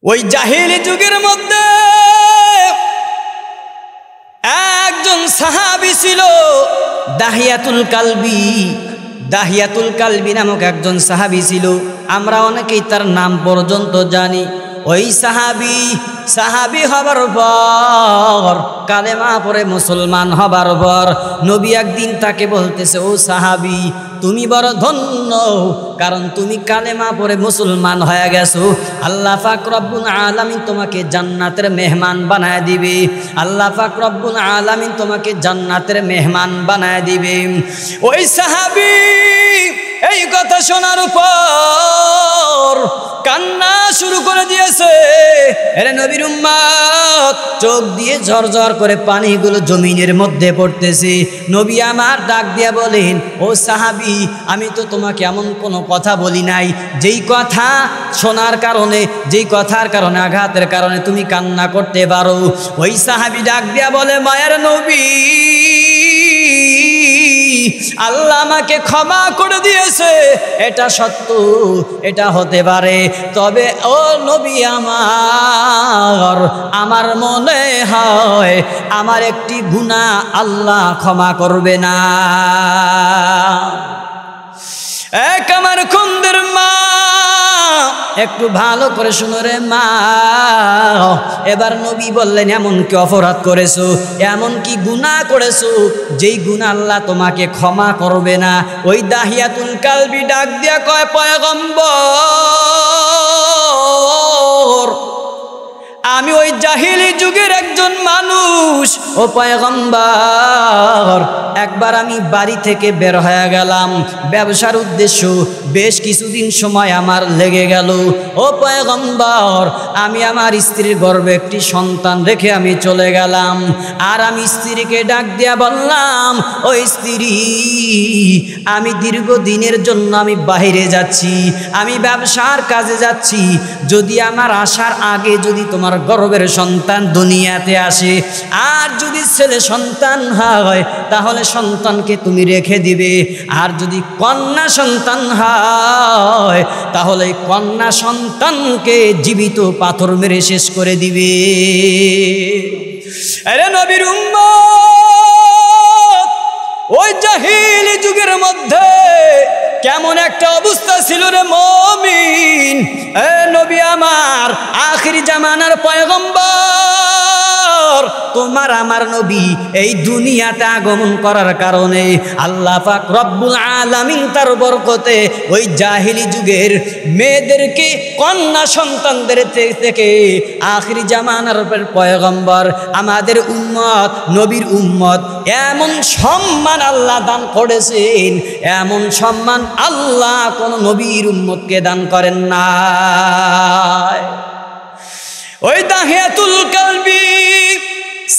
ওই জাহিলি যুগের মধ্যে একজন সাহাবী ছিল দাহিয়াতুল কালবি নামক একজন সাহাবী ছিল। আমরা অনেকেই তার নাম পর্যন্ত জানি। ওই সাহাবী হবার পর, কালেমা পড়ে মুসলমান হবার পর নবী একদিন তাকে বলতেছে, ও সাহাবী তুমি বড় ধন্য, কারণ তুমি কালেমা পড়ে মুসলমান হয়ে গেছো। আল্লাহ পাক রব্বুল আলামিন তোমাকে জান্নাতের মেহমান বানায় দিবে। আল্লাহ পাক রব্বুল আলামিন তোমাকে জান্নাতের মেহমান বানায় দিবে। ওই সাহাবী এই কথা শোনার পর কান্না শুরু করে দিয়েছে। এরে নবীর উম্মত, চোখ দিয়ে ঝরঝর করে পানিগুলো জমিনের মধ্যে পড়তেছে। নবী আমার ডাক দিয়া বলেন, ও সাহাবী আমি তো তোমাকে এমন কোনো কথা বলি নাই যেই কথা শোনার কারণে, যেই কথার কারণে, আঘাতের কারণে তুমি কান্না করতে পারো। ওই সাহাবী ডাক দিয়া বলে, মায়ের নবী আল্লাহ আমাকে ক্ষমা করে দিয়েছে, এটা সত্য, এটা হতে পারে, তবে ও নবী আমার মনে হয় আমার একটি গুনাহ আল্লাহ ক্ষমা করবে না। এক আমার খুন্দের মা, একটু ভালো করে শুনো রে মা। এবার নবী বললেন, এমন কি অপরাধ করেছো, এমন কি গুনাহ করেছো যেই গুনাহ আল্লাহ তোমাকে ক্ষমা করবে না? ওই দাহিয়াতুল কালবি ডাক দিয়া কয়, পয়গম্বর আমি ওই জাহিলি যুগের একজন মানুষ। ও পয়গম্বর একবার আমি বাড়ি থেকে বের হয়ে গেলাম ব্যবসার উদ্দেশ্য, বেশ কিছুদিন সময় আমার লেগে গেল। ও পয়গম্বর আমি আমার স্ত্রীর গর্ভে একটি সন্তান রেখে আমি চলে গেলাম। আর আমি স্ত্রীকে ডাক দিয়া বললাম, ও স্ত্রী আমি দীর্ঘদিনের জন্য আমি বাইরে যাচ্ছি, আমি ব্যবসার কাজে যাচ্ছি, যদি আমার আসার আগে যদি তোমার গর্ভের সন্তান দুনিয়াতে আসে, আর যদি ছেলে সন্তান হয় তাহলে সন্তানকে তুমি রেখে দিবে, আর যদি কন্যা সন্তান হয় তাহলে কন্যা সন্তানকে জীবিত পাথর মেরে শেষ করে দিবে। আরে নবীর উম্মত, ওই জাহিলি যুগের মধ্যে কেমন একটা অবস্থা ছিল রে মুমিন। এ নবী আমার, আখির জামানার পয়গম্বর, তোমার আমার নবী এই দুনিয়াতে আগমন করার কারণে আল্লাহ পাক রব্বুল আলামিন তার বরকতে ওই জাহিলি যুগের মেয়েদেরকে, কন্যা সন্তানদের থেকে আখির জামানার পয়গম্বর আমাদের উম্মত, নবীর উম্মত, এমন সম্মান আল্লাহ দান করেছেন, এমন সম্মান আল্লাহ কোন নবীর উম্মতকে দান করেন না। ওই দাহিয়াতুল কালবি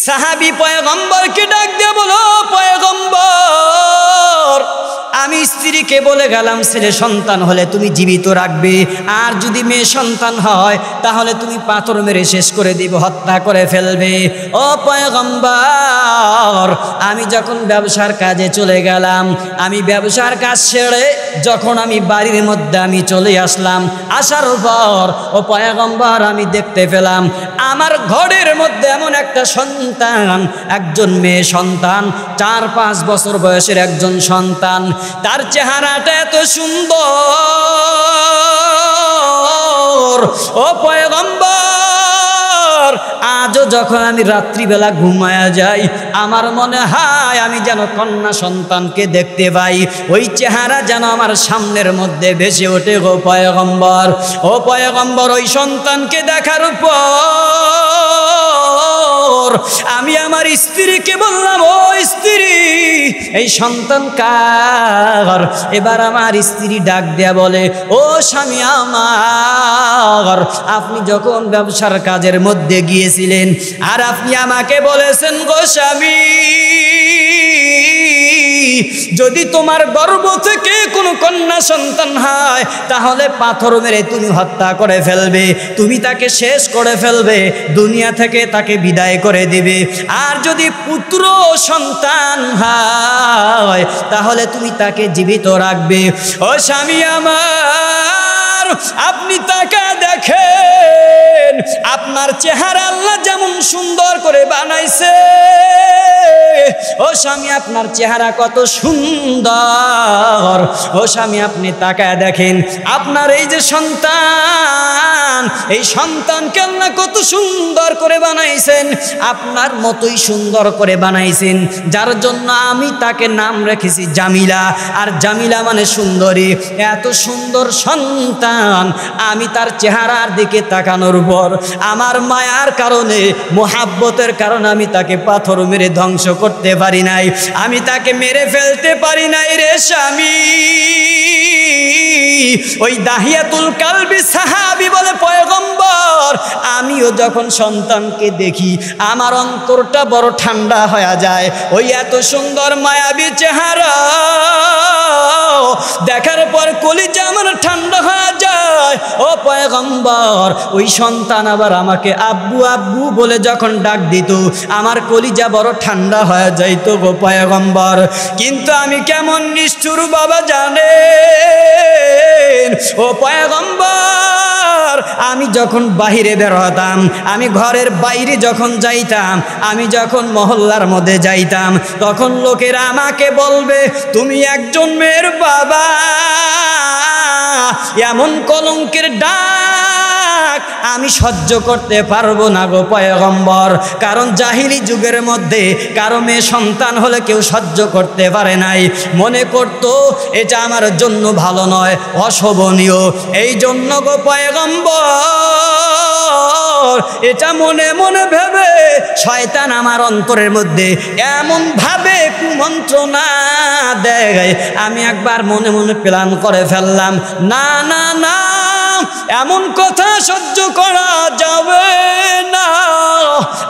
সাহাবী পয়গম্বরকে ডাক দিয়ে বলো, পয়গম্বর আমি স্ত্রীকে বলে গেলাম ছেলে সন্তান হলে তুমি জীবিত রাখবে, আর যদি মেয়ে সন্তান হয় তাহলে তুমি পাথর মেরে শেষ করে দিবে, হত্যা করে ফেলবে। ও পয়গম্বর আমি যখন ব্যবসার কাজে চলে গেলাম, আমি ব্যবসার কাজ সেরে যখন আমি বাড়ির মধ্যে আমি চলে আসলাম, আসার পর ও পয়গম্বর আমি দেখতে পেলাম আমার ঘরের মধ্যে এমন একটা সন্তান, একজন মেয়ে সন্তান, 4-5 বছর বয়সের একজন সন্তান। তার চেহারাটা এত সুন্দর। ও পয়গম্বর আজও যখন আমি রাত্রিবেলা ঘুমায়া যাই আমার মনে হয় আমি যেন কন্যা সন্তানকে দেখতে পাই, ওই চেহারা যেন আমার সামনের মধ্যে ভেসে ওঠে গো পয়গম্বর। ও পয়গম্বর ওই সন্তানকে দেখার পর আমি আমার স্ত্রীকে বললাম, ও স্ত্রী এই সন্তান কার? এবার আমার স্ত্রী ডাক দেয়া বলে, ও স্বামী আমার, আপনি যখন ব্যবসার কাজের মধ্যে গিয়েছিলেন আর আপনি আমাকে বলেছেন, গো স্বামী যদি তোমার গর্ভ থেকে কোনো কন্যা সন্তান হয় তাহলে পাথর মেরে তুমি হত্যা করে ফেলবে, তুমি তাকে শেষ করে ফেলবে, দুনিয়া থেকে তাকে বিদায় করে দিবে, আর যদি পুত্র সন্তান হয় তাহলে তুমি তাকে জীবিত রাখবে। ও স্বামী আমার, আপনি তাকে দেখেন আপনার চেহারা আল্লাহ যেমন সুন্দর করে বানাইছে, ও স্বামী আপনার চেহারা কত সুন্দর। ও স্বামী আপনি তাকায় দেখেন আপনার এই যে সন্তান, এই সন্তানকে আল্লাহ কত সুন্দর করে বানাইছেন, আপনার মতোই সুন্দর করে বানাইছেন, যার জন্য আমি তাকে নাম রেখেছি জামিলা। আর জামিলা মানে সুন্দরী। এত সুন্দর সন্তান, আমি তার চেহারার দিকে তাকানোর পর আমার মায়ার কারণে, মোহাব্বতের কারণে আমি তাকে পাথর মেরে ধ্বংস করতে পারি নাই, আমি তাকে মেরে ফেলতে পারি নাই রে স্বামী। ওই দাহিয়াতুল কালবি সাহাবী বলে, পয়গম্বর আমিও যখন সন্তানকে দেখি আমার অন্তরটা বড় ঠান্ডা হয়ে যায়। ওই এত সুন্দর মায়াবী চেহারা দেখার পর কলিজা আমার ঠান্ডা হয়ে যায়। ও পয়গম্বর, ওই সন্তান আবার আমাকে আব্বু আব্বু বলে যখন ডাক দিত, আমার কলিজা বড় ঠান্ডা হয়ে যাইতো গো পয়গম্বর। কিন্তু আমি কেমন নিষ্ঠুর বাবা জানেন ও পয়গম্বর, আমি যখন বাহিরে বের হতাম, আমি ঘরের বাইরে যখন যাইতাম, আমি যখন মহল্লার মধ্যে যাইতাম, তখন লোকেরা আমাকে বলবে তুমি একজন মেয়ের বাবা। এমন কলঙ্কের ডাক আমি সহ্য করতে পারবো না গো পয়গম্বর। কারণ জাহিলি যুগের মধ্যে কারো মেয়ে সন্তান হলে কেউ সহ্য করতে পারে নাই, মনে করতো এটা আমার জন্য ভালো নয়, অশোভনীয়। এই জন্য গো পয়গম্বর, এটা মনে মনে ভেবে শয়তান আমার অন্তরের মধ্যে এমন ভাবে কুমন্ত্রণা দেয়, আমি একবার মনে মনে প্ল্যান করে ফেললাম, না না না, এমন কথা সহ্য করা যাবে না,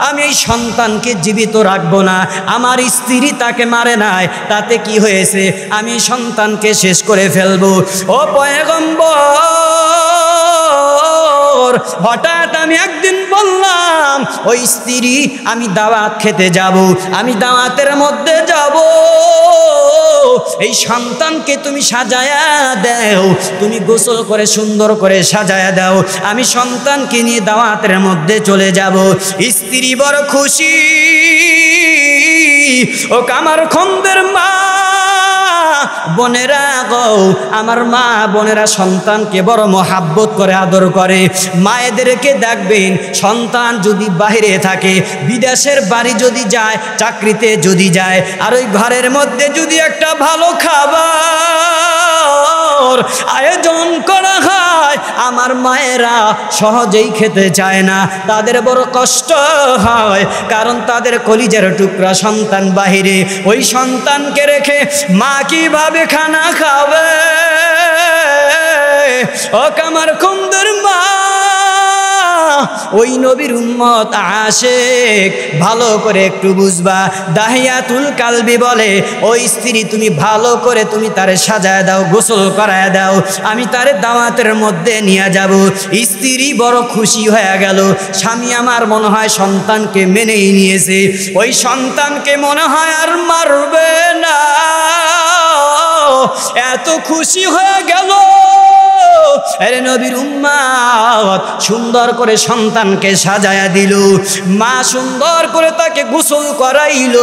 আমি এই সন্তানকে জীবিত রাখবো না। আমার স্ত্রী তাকে মারে নাই, তাতে কি হয়েছে, আমি সন্তানকে শেষ করে ফেলবো। ও পয়গম্বর, হঠাৎ আমি একদিন বললাম, ওই স্ত্রী আমি দাওয়াত খেতে যাব, আমি দাওয়াতের মধ্যে যাব, এই সন্তানকে তুমি সাজায়া দাও, তুমি গোসল করে সুন্দর করে সাজায়া দাও, আমি সন্তানকে নিয়ে দাওয়াতের মধ্যে চলে যাব। স্ত্রী বড় খুশি। ও কামার খন্দের মা বোনেরা গো, আমার মা বোনেরা সন্তানকে বড় মহাব্বত করে, আদর করে। মায়েদেরকে দেখবেন, সন্তান যদি বাইরে থাকে, বিদেশের বাড়ি যদি যায়, চাকরিতে যদি যায়, আর ওই ঘরের মধ্যে যদি একটা ভালো খাবার আয়োজন করা হয়, আমার মায়েরা সহজেই খেতে চায় না, তাদের বড় কষ্ট হয়। কারণ তাদের কলিজার টুকরা সন্তান বাহিরে, ওই সন্তানকে রেখে মা কিভাবে খানা খাবে। ও কামার কুন্দর মা, ওই নবীর উম্মত আশেক, ভালো করে একটু বুঝবা। দাহিয়াতুল কালবি বলে, ওই স্ত্রী তুমি ভালো করে তুমি তারে সাজায় দাও, গোসল করায় দাও, আমি তারে দাওয়াতের মধ্যে নিয়ে যাব। স্ত্রী বড় খুশি হয়ে গেল, স্বামী আমার মনে হয় সন্তানকে মেনেই নিয়েছে, ওই সন্তানকে মনে হয় আর মারবে না, এত খুশি হয়ে গেল। আরে নবীর উম্মত সুন্দর করে সন্তানকে সাজায়া দিল, মা সুন্দর করে তাকে গোসল করাইল,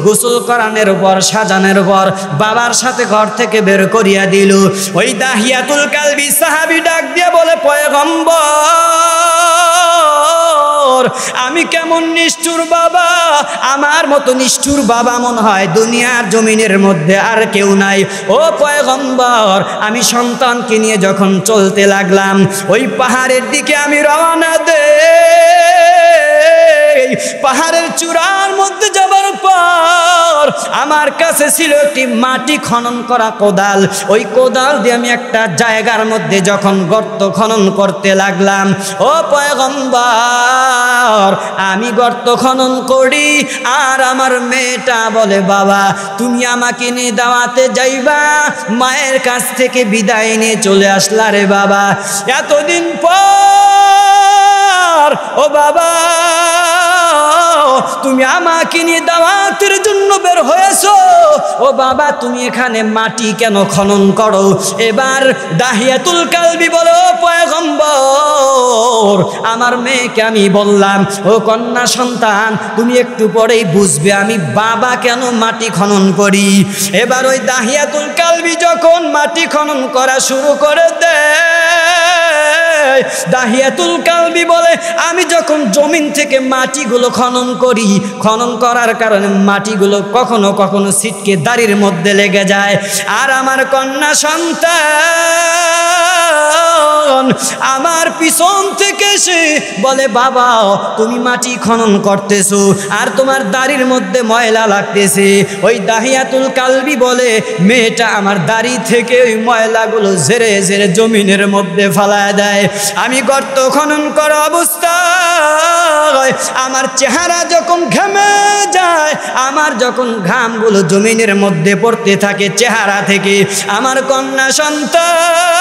গোসল করানোর পর সাজানোর পর বাবার সাথে ঘর থেকে বের করিয়া দিল। ওই দাহিয়াতুল কালবি সাহাবী ডাক দিয়ে বলে, পয়গম্বর আমি কেমন নিষ্ঠুর বাবা, আমার মতো নিষ্ঠুর বাবা মনে হয় দুনিয়ার জমিনের মধ্যে আর কেউ নাই। ও পয়গম্বর, আমি সন্তানকে নিয়ে যখন চলতে লাগলাম, ওই পাহাড়ের দিকে আমি রওনা দেই। পাহাড়ের চূড়ার মধ্যে যাবার পর আমার কাছে ছিল একটি মাটি খনন করা কোদাল, ওই কোদাল দিয়ে আমি একটা জায়গার মধ্যে যখন গর্ত খনন করতে লাগলাম, ও পয়গম্বর আমি গর্ত খনন করি, আর আমার মেয়েটা বলে, বাবা তুমি আমাকে নিয়ে দাওয়াতে যাইবা, মায়ের কাছ থেকে বিদায় নিয়ে চলে আসলা রে বাবা, এতদিন পর ও বাবা তুমি আমাকে নিয়ে দাওয়াতের জন্য বের হয়েছো, ও বাবা তুমি এখানে মাটি কেন খনন করো? এবার দাহিয়াতুল কালবি বলে, ও পয়গম্বর, আমার মেয়েকে আমি বললাম, ও কন্যা সন্তান, তুমি একটু পরেই বুঝবে আমি বাবা কেন মাটি খনন করি। এবার ওই দাহিয়াতুল কালবি যখন মাটি খনন করা শুরু করে দেয়, দাহিয়াতুল কালবি বলে, আমি যখন জমিন থেকে মাটিগুলো খনন করি, খনন করার কারণে মাটিগুলো কখনো কখনো ছিটকে দাড়ির মধ্যে লেগে যায়। আর আমার কন্যা সন্তান আমার পিছন থেকে এসে বলে, বাবা তুমি মাটি খনন করতেছো আর তোমার দাড়ির মধ্যে ময়লা লাগতেছে। ওই দাহিয়াতুল কালবি বলে, মেয়েটা আমার দাড়ি থেকে ওই ময়লাগুলো ঝেড়ে ঝেড়ে জমিনের মধ্যে ফালায় দেয়। আমি গর্ত খনন করা অবস্থায় আমার চেহারা যখন ঘেমে যায়, আমার যখন ঘামগুলো জমিনের মধ্যে পড়তে থাকে চেহারা থেকে, আমার কন্যা সন্তান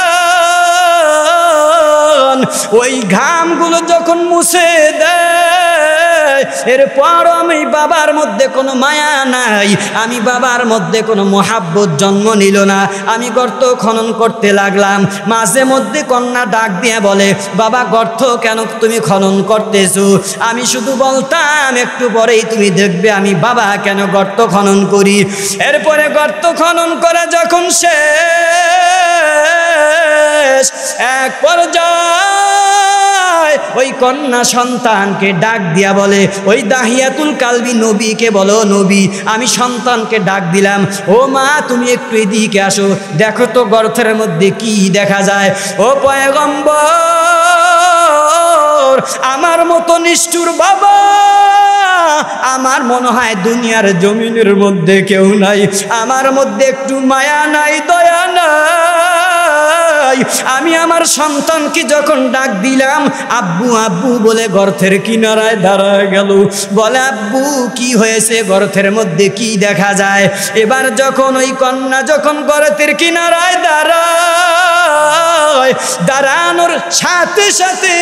ওই ঘামগুলো যখন মুছে দেয়, এরপর আমি বাবার মধ্যে কোনো মায়া নাই, আমি বাবার মধ্যে কোনো মোহাব্বত জন্ম নিল না। আমি গর্ত খনন করতে লাগলাম। মাঝে মধ্যে কন্যা ডাক দিয়ে বলে, বাবা গর্ত কেন তুমি খনন করতেছো? আমি শুধু বলতাম, একটু পরেই তুমি দেখবে আমি বাবা কেন গর্ত খনন করি। এরপরে গর্ত খনন করা যখন শেষ, এক পর্যায়ে ওই কন্যা সন্তানকে ডাক দিয়া বলে, ওই দাহিয়াতুল কালবি নবীকে বলো, নবী আমি সন্তানকে ডাক দিলাম, ও মা তুমি একটু এদিকে আসো, দেখো তো গর্তের মধ্যে কি দেখা যায়। ও পয়গম্বর, আমার মতো নিষ্ঠুর বাবা আমার মনে হয় দুনিয়ার জমিনের মধ্যে কেউ নাই। আমার মধ্যে একটু মায়া নাই, দয়া নাই। আমি আমার সন্তানকে যখন ডাক দিলাম, আব্বু আব্বু বলে গর্তের কিনারায় দাঁড়ায় গেল। বলে, আব্বু কি হয়েছে, গর্তের মধ্যে কি দেখা যায়? এবার যখন ওই কন্যা যখন গর্তের কিনারায় দাঁড়ানোর সাথে সাথে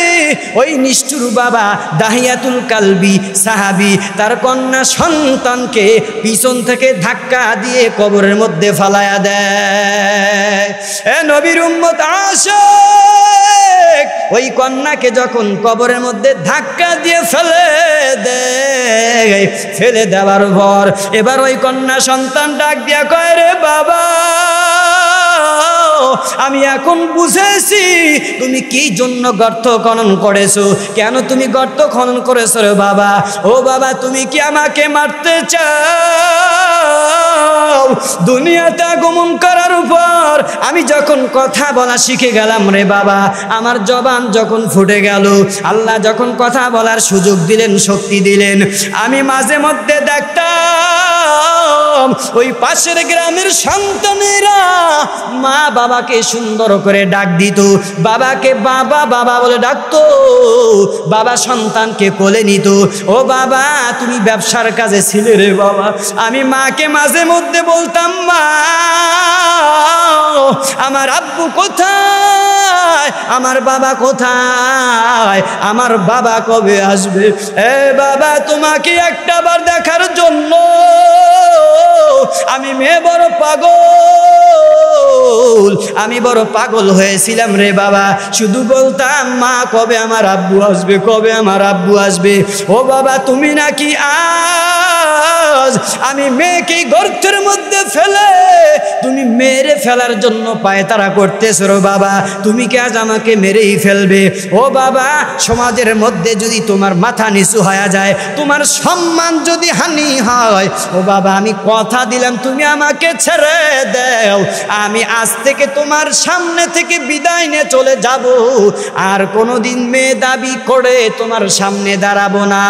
ওই নিষ্ঠুর বাবা দাহিয়াতুল কালবি সাহাবী তার কন্যা সন্তানকে পিছন থেকে ধাক্কা দিয়ে কবরের মধ্যে ফালায়া দেয়। এ নবীর উম্মত আশিক, ওই কন্যাকে যখন কবরের মধ্যে ধাক্কা দিয়ে ফেলে দেওয়ার পর এবার ওই কন্যা সন্তান ডাক দিয়া কয়, রে বাবা আমি এখন বুঝেছি তুমি কি জন্য গর্ত খনন করেছো, কেন তুমি গর্ত খনন করেছো রে বাবা। ও বাবা তুমি কি আমাকে মারতে চাও? দুনিয়াতে আগমন করার উপর আমি যখন কথা বলা শিখে গেলাম রে বাবা, আমার জবান যখন ফুটে গেল, আল্লাহ যখন কথা বলার সুযোগ দিলেন, শক্তি দিলেন, আমি মাঝে মধ্যে দেখতাম ওই পাশের গ্রামের সন্তানেরা মা বাবাকে সুন্দর করে ডাক দিত, বাবাকে বাবা বাবা বলে ডাকতো, বাবা সন্তানকে কোলে নিত। ও বাবা তুমি ব্যবসার কাজে ছিলে রে বাবা। আমি মাকে মাঝে মধ্যে বলতাম, মা আমার আব্বু কোথায়, আমার বাবা কোথায়, আমার বাবা কবে আসবে? এ বাবা তোমাকে একটাবার দেখার জন্য আমি মেয়ে বড় পাগল, আমি বড় পাগল হয়েছিলাম রে বাবা। শুধু বলতাম, মা কবে আমার আব্বু আসবে, কবে আমার আব্বু আসবে। ও বাবা তুমি নাকি আজ আমি মেয়েকে গর্তের মধ্যে ফেলে তুমি মেরে ফেলার জন্য পায়তারা করতেছ রে বাবা, তুমি কি আজ আমাকে মেরেই ফেলবে? ও বাবা সমাজের মধ্যে যদি তোমার মাথা নিচু হয়ে যায়, তোমার সম্মান যদি হানি হয়, ও বাবা আমি কথা দিলাম তুমি আমাকে ছেড়ে দাও, আমি আজ থেকে তোমার সামনে থেকে বিদায় নিয়ে চলে যাব, আর কোনোদিন মেয়ে দাবি করে তোমার সামনে দাঁড়াবো না।